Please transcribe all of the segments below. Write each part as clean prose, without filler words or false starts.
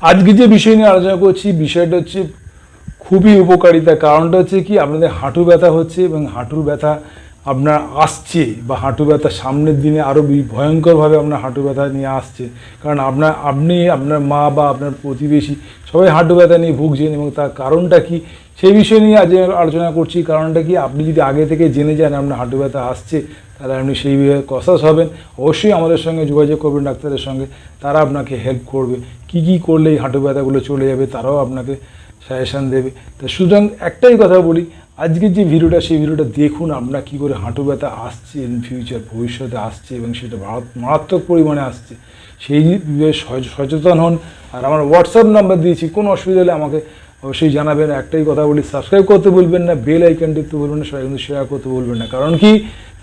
আজকে যে বিষয় নিয়ে আলোচনা করছি বিষয়টা হচ্ছে খুবই উপকারিতা। কারণটা হচ্ছে কি, আপনাদের হাঁটু ব্যথা হচ্ছে এবং হাঁটুর ব্যথা আপনার আসছে, বা হাঁটু ব্যথা সামনের দিনে আরও ভয়ঙ্করভাবে আপনার হাঁটু ব্যথা নিয়ে আসছে। কারণ আপনি আপনার মা বা আপনার প্রতিবেশী সবাই হাঁটু ব্যথা নিয়ে ভুগছেন, এবং তার কারণটা কি সেই বিষয় নিয়ে আজ আলোচনা করছি। কারণটা কি, আপনি যদি আগে থেকে জেনে যান আপনার হাঁটু ব্যথা আসছে, তাহলে আপনি সেইভাবে কনসাস হবেন। অবশ্যই আমাদের সঙ্গে যোগাযোগ করবেন ডাক্তারের সঙ্গে, তারা আপনাকে হেল্প করবে। কি কি করলে এই হাঁটু ব্যথাগুলো চলে যাবে তারাও আপনাকে সাজেশান দেবে। তো সুতরাং একটাই কথা বলি, আজকের যে ভিডিওটা সেই ভিডিওটা দেখুন, আপনার কী করে হাঁটু ব্যথা আসছে ইন ফিউচার, ভবিষ্যতে আসছে এবং সেটা মারাত্মক পরিমাণে আসছে, সেই বিষয়ে সচেতন হন। আর আমার হোয়াটসঅ্যাপ নাম্বার দিয়েছি, কোনো অসুবিধা হলে আমাকে অবশ্যই জানাবেন। একটাই কথা বলি, সাবস্ক্রাইব করতে ভুলবেন না, বেল আইকন টিপতে ভুলবেন না, সবাই কিন্তু শেয়ার করতে ভুলবেন না। কারণ কি,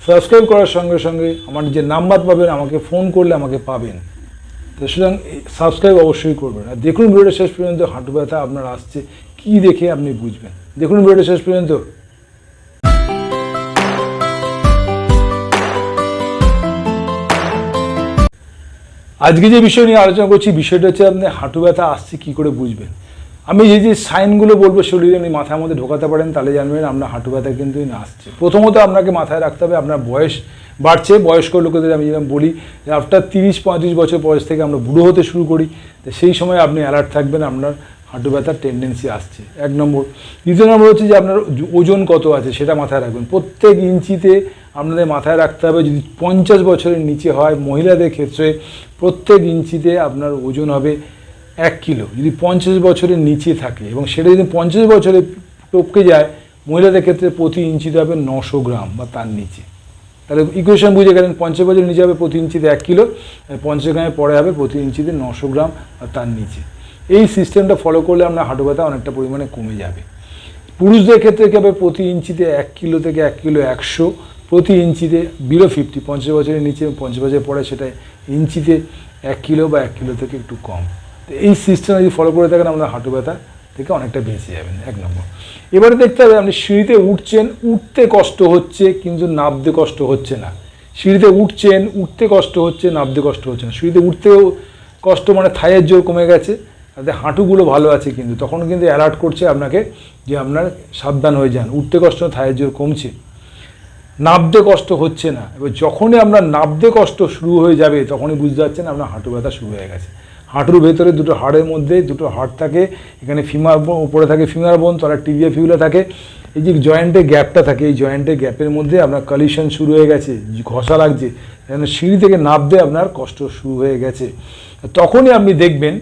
সাবস্ক্রাইব করার সঙ্গে সঙ্গে আমার যে নাম্বার পাবেন, আমাকে ফোন করলে আমাকে পাবেন। তো সুতরাং সাবস্ক্রাইব অবশ্যই করবেন। আর দেখুন ভিডিওটা শেষ পর্যন্ত, হাঁটু ব্যথা আপনার আসছে কি দেখে আপনি বুঝবেন। দেখুন ভিডিওটা শেষ পর্যন্ত। আজকে যে বিষয় নিয়ে আলোচনা করছি বিষয়টা হচ্ছে আপনি হাঁটু ব্যথা আসছে কি করে বুঝবেন। আমি যে সাইনগুলো বলবো সেগুলো যদি আপনি মাথার মধ্যে ঢোকাতে পারেন তাহলে জানবেন আপনার হাঁটু ব্যথা কিন্তু আসছে। প্রথমত আপনাকে মাথায় রাখতে হবে আপনার বয়স বাড়ছে। বয়স্ক লোকেদের আমি যেরকম বলি যে আফটার 30-35 বছর বয়স থেকে আমরা বুড়ো হতে শুরু করি, তো সেই সময় আপনি অ্যালার্ট থাকবেন আপনার হাঁটু ব্যথার টেন্ডেন্সি আসছে, 1 নম্বর। দ্বিতীয় নম্বর হচ্ছে যে আপনার ওজন কত আছে সেটা মাথায় রাখবেন। প্রত্যেক ইঞ্চিতে আপনাদের মাথায় রাখতে হবে, যদি 50 বছরের নিচে হয় মহিলাদের ক্ষেত্রে প্রত্যেক ইঞ্চিতে আপনার ওজন হবে 1 কিলো। যদি 50 বছরের নিচে থাকে এবং সেটা যদি 50 বছরে টপকে যায় মহিলাদের ক্ষেত্রে প্রতি ইঞ্চিতে হবে 900 গ্রাম বা তার নিচে। তাহলে ইকুয়েশন বুঝে গেলেন, 50 বছরের নিচে হবে প্রতি ইঞ্চিতে 1 কিলো, 50 গ্রামের পরে হবে প্রতি ইঞ্চিতে 900 গ্রাম আর তার নিচে। এই সিস্টেমটা ফলো করলে আপনার হাঁটু ব্যথা অনেকটা পরিমাণে কমে যাবে। পুরুষদের ক্ষেত্রে কী হবে, প্রতি ইঞ্চিতে 1 কিলো থেকে 1 কিলো 100, প্রতি ইঞ্চিতে বিলো 50, 50 বছরের নিচে 50 বছরের পরে সেটা ইঞ্চিতে 1 কিলো বা 1 কিলো থেকে একটু কম। তো এই সিস্টেম যদি ফলো করে থাকেন আপনার হাঁটু ব্যথা থেকে অনেকটা বেঁচে যাবেন, 1 নম্বর। এবারে দেখতে হবে আপনি সিঁড়িতে উঠছেন, উঠতে কষ্ট হচ্ছে কিন্তু নামতে কষ্ট হচ্ছে না। সিঁড়িতে উঠছেন, উঠতে কষ্ট হচ্ছে, নামতে কষ্ট হচ্ছে না। সিঁড়িতে উঠতেও কষ্ট মানে থাইয়ের জোর কমে গেছে, তাতে হাঁটুগুলো ভালো আছে, কিন্তু তখন কিন্তু অ্যালার্ট করছে আপনাকে যে আপনার সাবধান হয়ে যান, উঠতে কষ্ট থাইয়ের জোর কমছে। নাবতে কষ্ট হচ্ছে না। এবার যখনই আপনার নাবতে কষ্ট শুরু হয়ে যাবে তখনই বুঝতে পারছেন আপনার হাঁটু ব্যথা শুরু হয়ে গেছে। হাঁটুর ভেতরে দুটো হাড়ের মধ্যে দুটো হাড় থাকে, এখানে ফিমার উপরে থাকে ফিমার বোন, তলায় টিবিয়া ফিউলা থাকে। এই যে জয়েন্টের গ্যাপটা থাকে, এই জয়েন্টের গ্যাপের মধ্যে আপনার কলিশন শুরু হয়ে গেছে, ঘষা লাগছে, যেন সিঁড়ি থেকে নাবতে আপনার কষ্ট শুরু হয়ে গেছে। তখনই আপনি দেখবেন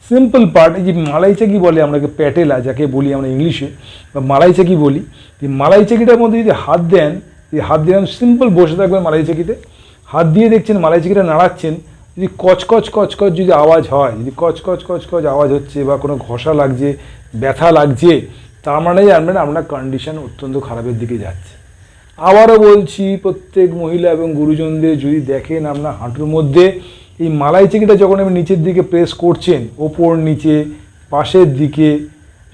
সিম্পল পার্ট, এই যে মালাই চাকি বলে আমাকে প্যাটেলা যাকে বলি আমরা ইংলিশে, বা মালাই চাকি বলি, এই মালাই চাকিটার মধ্যে যদি হাত দেন, এই হাত দিয়ে সিম্পল বসে থাকবেন মালাই চাকিতে, হাত দিয়ে দেখছেন মালাই চাকিটা নাড়াচ্ছেন, যদি কচকচ কচকচ যদি আওয়াজ হয়, যদি কচকচ কচকচ আওয়াজ হচ্ছে বা কোনো ঘষা লাগছে, ব্যথা লাগছে, তার মানে জানবেন আপনার কন্ডিশন অত্যন্ত খারাপের দিকে যাচ্ছে। আবারও বলছি, প্রত্যেক মহিলা এবং গুরুজনদের যদি দেখেন আপনার হাঁটুর মধ্যে এই মালাই চাকিটা যখন আপনি নিচের দিকে প্রেস করছেন, ওপর নিচে পাশের দিকে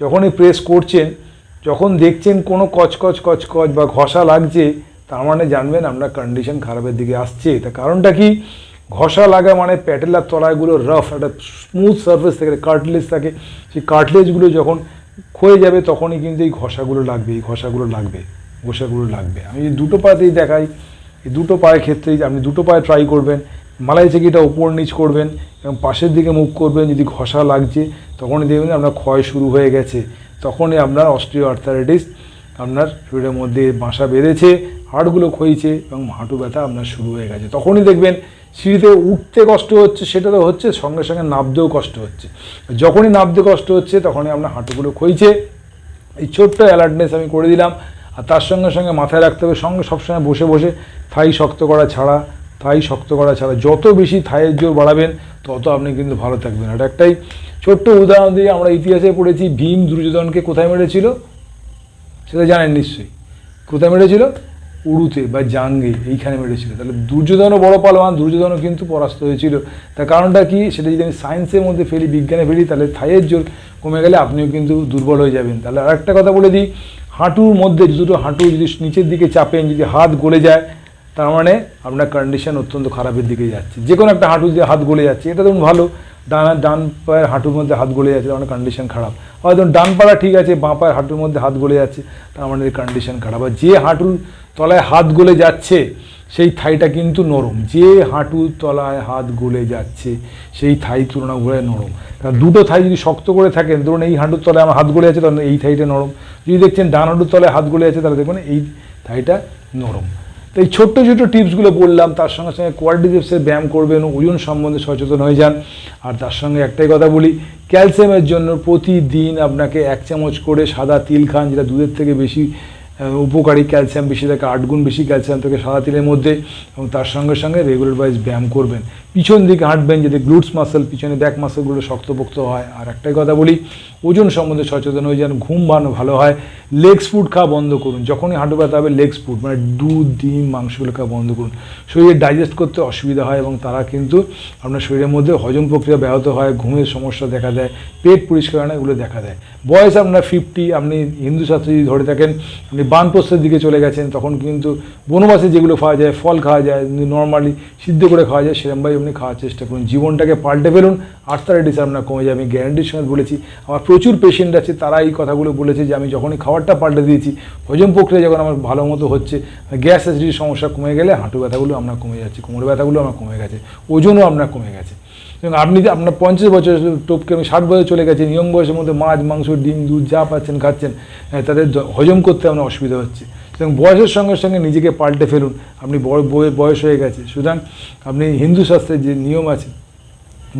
যখনই প্রেস করছেন, যখন দেখছেন কোনো কচকচ কচকচ বা ঘষা লাগছে, তার মানে জানবেন আপনার কন্ডিশন খারাপের দিকে আসছে। তার কারণটা কি, ঘষা লাগা মানে প্যাটেলার তলাগুলো রাফ, একটা স্মুথ সারফেস থাকে, কার্টলেজ থাকে, সেই কার্টলেজগুলো যখন ক্ষয়ে যাবে তখনই কিন্তু এই ঘষাগুলো লাগবে, এই ঘষাগুলো লাগবে। আমি দুটো পায়েতেই দেখাই, এই দুটো পায়ের ক্ষেত্রেই আপনি দুটো পায়ে ট্রাই করবেন, মালাই চাকিটা উপর নিচ করবেন এবং পাশের দিকে মুখ করবেন। যদি ঘষা লাগছে তখনই দেখবেন আপনার ক্ষয় শুরু হয়ে গেছে, তখনই আপনার অস্টিও আর্থারাইটিস আপনার শরীরের মধ্যে বাসা বেঁধেছে, হাড়গুলো ক্ষয়ছে এবং হাঁটু ব্যথা আপনার শুরু হয়ে গেছে। তখনই দেখবেন সিঁড়িতে উঠতে কষ্ট হচ্ছে, সেটা তো হচ্ছে, সঙ্গে সঙ্গে নামতেও কষ্ট হচ্ছে। যখনই নামতে কষ্ট হচ্ছে তখনই আপনার হাঁটুগুলো ক্ষয়ছে। এই ছোট্ট অ্যালার্টনেস আমি করে দিলাম। আর তার সঙ্গে সঙ্গে মাথায় রাখতে হবে সবসময় বসে বসে থাই শক্ত করা ছাড়া, যত বেশি থাইয়ের জোর বাড়াবেন তত আপনি কিন্তু ভালো থাকবেন। আর একটাই ছোট্ট উদাহরণ দিয়ে, আমরা ইতিহাসে পড়েছি ভীম দুর্যোধনকে কোথায় মেরেছিল সেটা জানেন নিশ্চয়ই। কোথায় মেরেছিল? উড়ুতে বা জাঙ্গে, এইখানে মেরেছিল। তাহলে দুর্যোধনও বড় পালোয়ান, দুর্যোধনও কিন্তু পরাস্ত হয়েছিল। তার কারণটা কি, সেটা যদি আমি সায়েন্সের মধ্যে ফেলি, বিজ্ঞানে ফেলি, তাহলে থাইয়ের জোর কমে গেলে আপনিও কিন্তু দুর্বল হয়ে যাবেন। তাহলে আরেকটা কথা বলে দিই, হাঁটুর মধ্যে দুটো হাঁটু যদি নিচের দিকে চাপেন, যদি হাত গলে যায়, তার মানে আপনার কন্ডিশন অত্যন্ত খারাপের দিকে যাচ্ছে। যে কোনো একটা হাঁটু দিয়ে হাত গলে যাচ্ছে, এটা ধরুন ভালো, ডান পায়ের হাঁটুর মধ্যে হাত গলে যাচ্ছে, তার মানে কন্ডিশন খারাপ। হয়তো ডান পাড়া ঠিক আছে, বাঁ পায়ের হাঁটুর মধ্যে হাত গলে যাচ্ছে, তার মানে কন্ডিশন খারাপ। আর যে হাঁটুর তলায় হাত গলে যাচ্ছে সেই থাইটা কিন্তু নরম, যে হাঁটুর তলায় হাত গলে যাচ্ছে সেই থাই তুলনামূলক নরম। কারণ দুটো থাই যদি শক্ত করে থাকেন, ধরুন এই হাঁটুর তলায় আমার হাত গলে যাচ্ছে, তখন এই থাইটা নরম। যদি দেখছেন ডান হাঁটুর তলায় হাত গলে যাচ্ছে, তাহলে দেখবেন এই থাইটা নরম। তো এই ছোট্ট ছোট্ট টিপসগুলো বললাম, তার সঙ্গে সঙ্গে কোয়াড্রিসেপসের ব্যায়াম করবেন, ওজন সম্বন্ধে সচেতন হয়ে যান। আর তার সঙ্গে একটাই কথা বলি, ক্যালসিয়ামের জন্য প্রতিদিন আপনাকে 1 চামচ করে সাদা তিল খান, যেটা দুধের থেকে বেশি উপকারী, ক্যালসিয়াম বেশি থাকে, 8 গুণ বেশি ক্যালসিয়াম থাকে সাদা তিলের মধ্যে। এবং তার সঙ্গে সঙ্গে রেগুলার ওয়াইজ ব্যায়াম করবেন, পিছন দিকে হাঁটবেন যাতে গ্লুটস মাসেল, পিছনে ব্যাক মাসেলগুলো শক্তপোক্ত হয়। আর একটাই কথা বলি, ওজন সম্বন্ধে সচেতন হয়ে যান, ঘুম ভালো হয়। লেগস ফুড খাওয়া বন্ধ করুন, যখনই হাঁটু ব্যথা হবে লেগস ফুড মানে দুধ, ডিম, মাংসগুলো খাওয়া বন্ধ করুন। শরীরে ডাইজেস্ট করতে অসুবিধা হয় এবং তারা কিন্তু আপনার শরীরের মধ্যে হজম প্রক্রিয়া ব্যাহত হয়, ঘুমের সমস্যা দেখা দেয়, পেট পরিষ্কার হয় না, এগুলো দেখা দেয়। বয়স আপনার 50, আপনি হিন্দু শাস্ত্রে যদি ধরে থাকেন, আপনি বানপ্রস্থের দিকে চলে গেছেন, তখন কিন্তু বনবাসে যেগুলো খাওয়া যায়, ফল খাওয়া যায়, নর্মালি সিদ্ধ করে খাওয়া যায়, সেরকমভাবে আপনি খাওয়ার চেষ্টা করুন। জীবনটাকে পাল্টে ফেলুন, আর্থারাইটিস আপনার কমে যাবে, আমি গ্যারান্টির সঙ্গে বলেছি। আমার প্রচুর পেশেন্ট আছে, তারা এই কথাগুলো বলেছে যে আমি যখনই খাবারটা পাল্টে দিয়েছি, হজম প্রক্রিয়া যখন আমার ভালো মতো হচ্ছে, গ্যাস অ্যাসিডিটির সমস্যা কমে গেলে হাঁটু ব্যথাগুলো আপনার কমে যাচ্ছে, কোমর ব্যথাগুলো আমার কমে গেছে, ওজনও আপনার কমে গেছে। এবং আপনি আপনার 50 বছর টপকে আমি 60 বছর চলে গেছেন, ইয়ং বয়সের মধ্যে মাছ, মাংস, ডিম, দুধ যা পাচ্ছেন খাচ্ছেন, তাদের হজম করতে আপনার অসুবিধা হচ্ছে। এবং বয়সের সঙ্গে সঙ্গে নিজেকে পাল্টে ফেলুন, আপনি বয়স হয়ে গেছে। সুতরাং আপনি হিন্দু শাস্ত্রের যে নিয়ম আছে,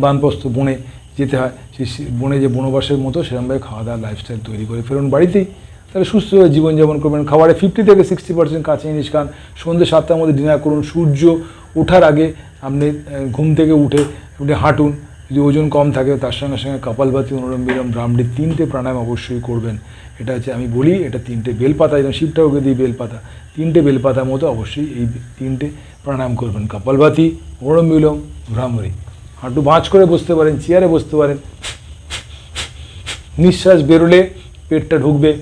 বানপ্রস্থ বনে যেতে হয়, সেই বনে যে বনবাসের মতো সেরকমভাবে খাওয়া দাওয়া লাইফস্টাইল তৈরি করে ফেলুন বাড়িতেই, তাহলে সুস্থভাবে জীবনযাপন করবেন। খাবারে 50 থেকে 60% কাঁচা জিনিস খান, সন্ধ্যে 7টার মধ্যে ডিনার করুন, সূর্য ওঠার আগে আপনি ঘুম থেকে উঠে হাঁটুন, যদি ওজন কম থাকে। তার সঙ্গে সঙ্গে কপালভাতি, অনুলোম বিলোম, ভ্রামরি, 3টে প্রাণায়াম অবশ্যই করবেন। এটা হচ্ছে আমি বলি, এটা 3টে বেলপাতা, যেমন শিব ঠাকুরকে দিই বেলপাতা, 3টে বেলপাতার মতো অবশ্যই এই 3টে প্রাণায়াম করবেন। কপালভাতি, অনুলোম বিলোম, ভ্রামরি। হাঁটু ভাঁজ করে বসতে পারেন, চেয়ারে বসতে পারেন, নিঃশ্বাস বেরোলে পেটটা ঢুকবে,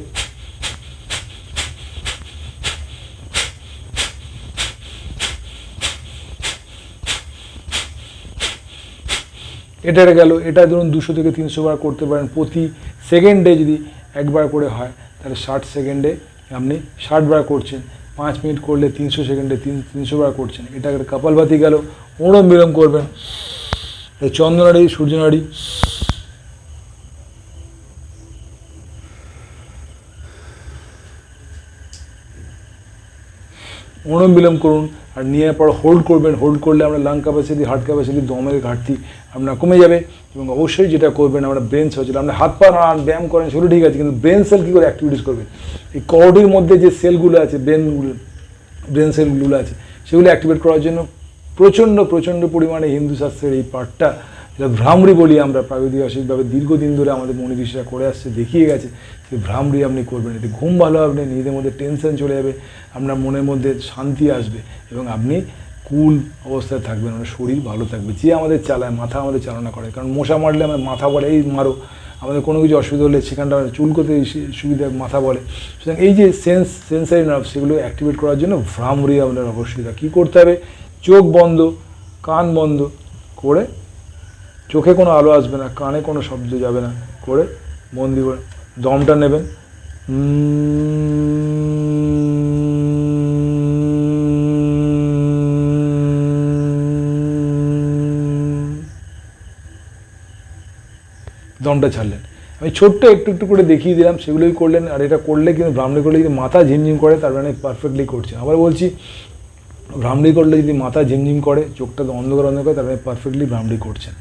এটা গেল। এটা ধরুন 200 থেকে 300 বার করতে পারেন। প্রতি সেকেন্ডে যদি একবার করে হয়, তাহলে 60 সেকেন্ডে আপনি 60 বার করছেন, 5 মিনিট করলে 300 সেকেন্ডে 300 বার করছেন। এটা কপালভাতি গেল। অনুলোম বিলোম করবেন, চন্দ্রনাড়ি, সূর্যনাড়ি, অনুলোম বিলোম করুন। আর নিয়ে পর হোল্ড করবেন, হোল্ড করলে আমরা লাং ক্যাপাসিটি, হার্ট ক্যাপাসিটি, দমের ঘাটতি আপনার কমে যাবে। এবং অবশ্যই যেটা করবেন, আমরা ব্রেন সেল, আপনি হাত পা ব্যায়াম করেন সেগুলো ঠিক আছে, কিন্তু ব্রেন সেল কী করে অ্যাক্টিভিটিস করবেন, এই কর্ডের মধ্যে যে সেলগুলো আছে, ব্রেন সেলগুলো আছে, সেগুলো অ্যাক্টিভেট করার জন্য প্রচণ্ড পরিমাণে হিন্দু শাস্ত্রের এই পার্টটা, যেটা ভ্রামরি বলি আমরা প্রাগৈতিহাসিকভাবে, দীর্ঘদিন ধরে আমাদের মনি ঋষিরা করে আসছে, দেখিয়ে গেছে। সেই ভ্রামরি আপনি করবেন, এতে ঘুম ভালো হবে, নিজেদের মধ্যে টেনশন চলে যাবে, আপনার মনের মধ্যে শান্তি আসবে এবং আপনি কুল অবস্থায় থাকবেন, মানে শরীর ভালো থাকবে। যে আমাদের চালায়, মাথা আমাদের চালনা করে, কারণ মশা মারলে আমার মাথা বলে এই মারো, আমাদের কোনো কিছু অসুবিধা হলে সেখানটা চুলকোতে সুবিধা মাথা বলে। সুতরাং এই যে সেন্সারি নার্ভ, সেগুলো অ্যাক্টিভেট করার জন্য ভ্রামরি আমাদের অবশ্যই। কী করতে হবে, চোখ বন্ধ, কান বন্ধ করে, চোখে কোনো আলো আসবে না, কানে কোনো শব্দ যাবে না, করে মন দিয়ে করে দমটা নেবেন, দমটা ছাড়লেন। আমি ছোট্ট একটু করে দেখিয়ে দিলাম, সেগুলোই করলেন। আর এটা করলে কিন্তু ভ্রামরি করলে যদি মাথা ঝিমঝিম করে, তার মানে পারফেক্টলি করছেন। আবার বলছি, ভ্রামরি করলে যদি মাথা ঝিমঝিম করে, চোখটা অন্ধকার করে, তার মানে পারফেক্টলি ভ্রামরি করছেন।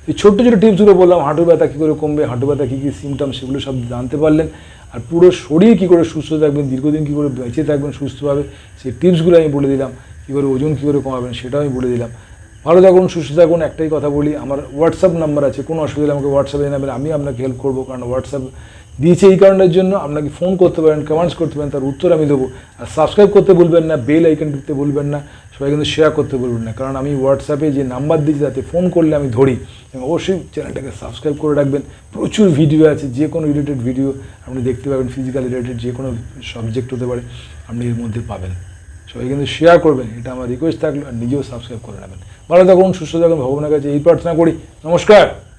এই ছোট্ট টিপসগুলো বললাম, হাঁটু ব্যথা কী করে কমবে, হাঁটু ব্যথা কী কী সিমটম, সেগুলো সব জানতে পারলেন। আর পুরো শরীর কী করে সুস্থ থাকবেন, দীর্ঘদিন কী করে বেঁচে থাকবেন সুস্থভাবে, সেই টিপসগুলো আমি বলে দিলাম। কী করে ওজন কী করে কমাবেন সেটাও আমি বলে দিলাম। ভালো থাকুন, সুস্থ থাকুন। একটাই কথা বলি, আমার হোয়াটসঅ্যাপ নাম্বার আছে, কোনো অসুবিধা হলে আমাকে হোয়াটসঅ্যাপে জানাবেন, আমি আপনাকে হেল্প করবো। কারণ হোয়াটসঅ্যাপ দিয়েছে এই কারণের জন্য, আপনাকে ফোন করতে পারেন, কমেন্টস করতে পারেন, তার উত্তর আমি দেবো। আর সাবস্ক্রাইব করতে ভুলবেন না, বেল আইকন টিপতে ভুলবেন না, সবাই কিন্তু শেয়ার করতে বলবেন না, কারণ আমি হোয়াটসঅ্যাপে যে নাম্বার দিয়েছি তাতে ফোন করলে আমি ধরি। এবং অবশ্যই চ্যানেলটাকে সাবস্ক্রাইব করে রাখবেন, প্রচুর ভিডিও আছে, যে কোনো রিলেটেড ভিডিও আপনি দেখতে পাবেন, ফিজিক্যাল রিলেটেড যে কোনো সাবজেক্ট হতে পারে, আপনি এর মধ্যে পাবেন। সবাই কিন্তু শেয়ার করবেন, এটা আমার রিকোয়েস্ট থাকলো, আর নিজেও সাবস্ক্রাইব করে নেবেন। ভালো থাকুন, সুস্থ থাকুন, ভগবানের কাছে এই প্রার্থনা করি। নমস্কার।